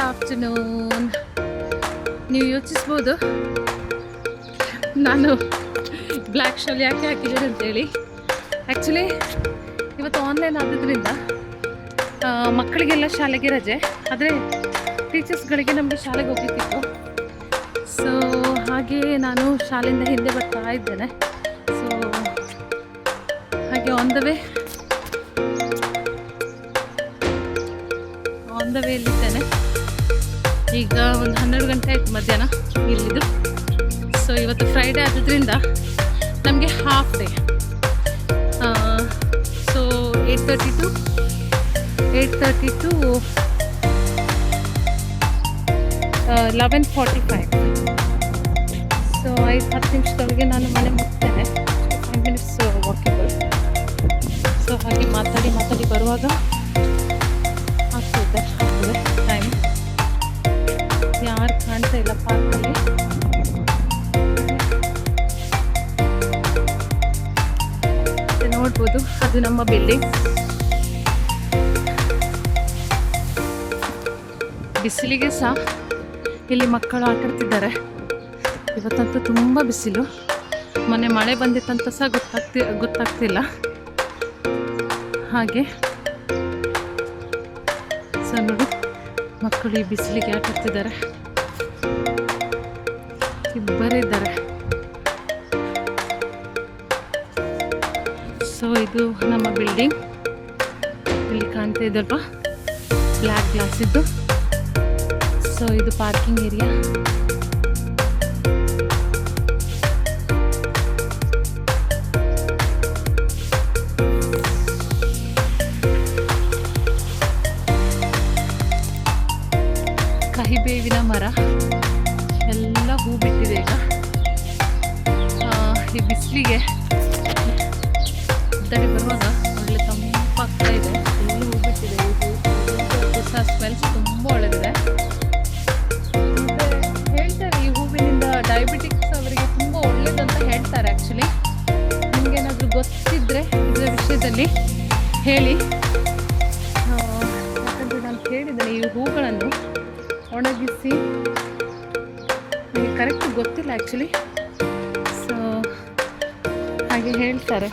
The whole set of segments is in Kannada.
ಆಫ್ಟರ್ನೂನ್. ನೀವು ಯೋಚಿಸ್ಬೋದು ನಾನು ಬ್ಲ್ಯಾಕ್ ಶಾಲ್ ಯಾಕೆ ಹಾಕಿದ್ದೀನಿ ಅಂತೇಳಿ. ಆ್ಯಕ್ಚುಲಿ ಇವತ್ತು ಆನ್ಲೈನ್ ಆಗೋದ್ರಿಂದ ಮಕ್ಕಳಿಗೆಲ್ಲ ಶಾಲೆಗೆ ರಜೆ, ಆದರೆ ಟೀಚರ್ಸ್ಗಳಿಗೆ ನಮಗೆ ಶಾಲೆಗೆ ಹೋಗ್ಲಿಕ್ಕಿತ್ತು. ಸೊ ಹಾಗೆ ನಾನು ಶಾಲೆಯಿಂದ ಹಿಂದೆ ಬರ್ತಾ ಇದ್ದೇನೆ. ಸೊ ಹಾಗೆ ಆನ್ ದ ವೇಲ್ಲಿದ್ದೇನೆ. ಈಗ ಒಂದು 12 ಗಂಟೆ ಆಯಿತು ಮಧ್ಯಾಹ್ನ ಇಲ್ಲಿದ್ದು. ಸೊ ಇವತ್ತು ಫ್ರೈಡೇ ಆಗೋದ್ರಿಂದ ನಮಗೆ half day. So 8:30 to 11:45. So 5-10 ನಿಮಿಷದೊಳಗೆ ನಾನು ಮನೆ ಮುಟ್ತೇನೆ. 5 ಮಿನಿಟ್ಸ್ ವಾಕೇಬಲ್. ಸೊ ಹಾಗೆ ಮಾತಾಡಿ ಬರುವಾಗ ಆಗ್ತದೆ ಟೈಮ್. ಯಾರು ಕಾಣ್ತಾ ಇಲ್ಲ ಪಾರ್ಕಲ್ಲಿ. ನೋಡ್ಬೋದು ಅದು ನಮ್ಮ ಬಿಲ್ಡಿಂಗ್. ಬಿಸಿಲಿಗೆ ಸಹ ಇಲ್ಲಿ ಮಕ್ಕಳು ಆಟಾಡ್ತಿದ್ದಾರೆ. ಇವತ್ತಂತೂ ತುಂಬ ಬಿಸಿಲು. ಮೊನ್ನೆ ಮಳೆ ಬಂದಿತ್ತಂತ ಸಹ ಗೊತ್ತಾಗ್ತಿಲ್ಲ ಹಾಗೆ. ಸೊ ನೋಡಿ ಮಕ್ಕಳು ಈ ಬಿಸಿಲಿಗೆ ಆಟಾಡ್ತಿದ್ದಾರೆ. ಇಬ್ಬರೇ ಇದ್ದಾರೆ. ಸೊ ಇದು ನಮ್ಮ ಬಿಲ್ಡಿಂಗ್. ಇಲ್ಲಿ ಕಾಣ್ತಾ ಇದಲ್ವಾ ಬ್ಲ್ಯಾಕ್ ಗ್ಲಾಸ್ ಇದ್ದು. ಸೊ ಇದು ಪಾರ್ಕಿಂಗ್ ಏರಿಯಾ. ಕಹಿಬೇವಿನ ಮರ ಎಲ್ಲ ಹೂ ಬಿಟ್ಟಿದೆ ಈಗ. ಈ ಬಿಸಿಲಿಗೆ ಇದ್ದಡಿ ಬರುವಾಗ ಒಳ್ಳೆ ತಂಪಾಗ್ತಾ ಇದೆ. ಫುಲ್ ಹೂ ಬಿಟ್ಟಿದೆ. ಹೊಸ ಸ್ಮೆಲ್ಸ್ ತುಂಬ ಒಳ್ಳೆದಿದೆ. ಹೇಳ್ತಾರೆ ಈ ಹೂವಿನಿಂದ ಡಯಾಬಿಟಿಕ್ಸ್ ಅವರಿಗೆ ತುಂಬ ಒಳ್ಳೇದಂತ ಹೇಳ್ತಾರೆ. ಆ್ಯಕ್ಚುಲಿ ನಿಮಗೇನಾದರೂ ಗೊತ್ತಿದ್ದರೆ ಇದರ ವಿಷಯದಲ್ಲಿ ಹೇಳಿ. ಯಾಕಂದರೆ ನಾನು ಕೇಳಿದ್ದೇನೆ ಈ ಹೂಗಳನ್ನು ಒಣಗಿಸಿ, ನನಗೆ ಕರೆಕ್ಟ್ ಗೊತ್ತಿಲ್ಲ ಆ್ಯಕ್ಚುಲಿ. ಸೊ ಹಾಗೆ ಹೇಳ್ತಾರೆ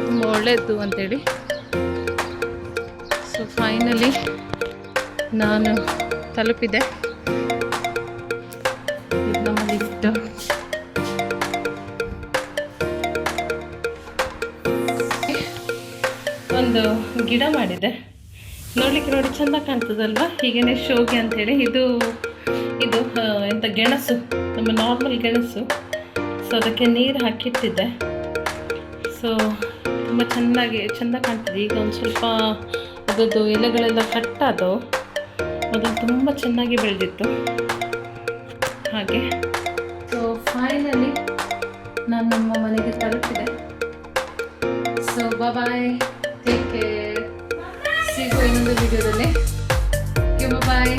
ತುಂಬ ಒಳ್ಳೆಯದು ಅಂತೇಳಿ. ಸೊ ಫೈನಲಿ ನಾನು ತಲುಪಿದೆ. ಇದು ನಮ್ಮ ಲಿಫ್ಟ್. ಒಂದು ಗಿಡ ಮಾಡಿದೆ, ನೋಡ್ಲಿಕ್ಕೆ ನೋಡಿ ಚೆಂದ ಕಾಣ್ತದಲ್ವ, ಹೀಗೇನೆ ಶೋಗೆ ಅಂಥೇಳಿ. ಇದು ಎಂಥ ಗೆಣಸು, ನಮ್ಮ ನಾರ್ಮಲ್ ಗೆಣಸು. ಸೊ ಅದಕ್ಕೆ ನೀರು ಹಾಕಿಟ್ಟಿದ್ದೆ. ಸೊ ತುಂಬ ಚೆಂದ ಕಾಣ್ತದೆ. ಈಗ ಒಂದು ಸ್ವಲ್ಪ ಅದರದ್ದು ಎಲೆಗಳೆಲ್ಲ ಕಟ್ಟಾದವು. ಅದನ್ನು ತುಂಬ ಚೆನ್ನಾಗಿ ಬೆಳೆದಿತ್ತು ಹಾಗೆ. ಸೊ ಫೈನಲಿ ನಾನು ನಮ್ಮ ಮನೆಗೆ ತಲುಪಿದೆ. So bye, take care. ಸಿಗೋ ಇನ್ನೊಂದು ವಿಡಿಯೋದಲ್ಲಿ. ಬಾಯ್.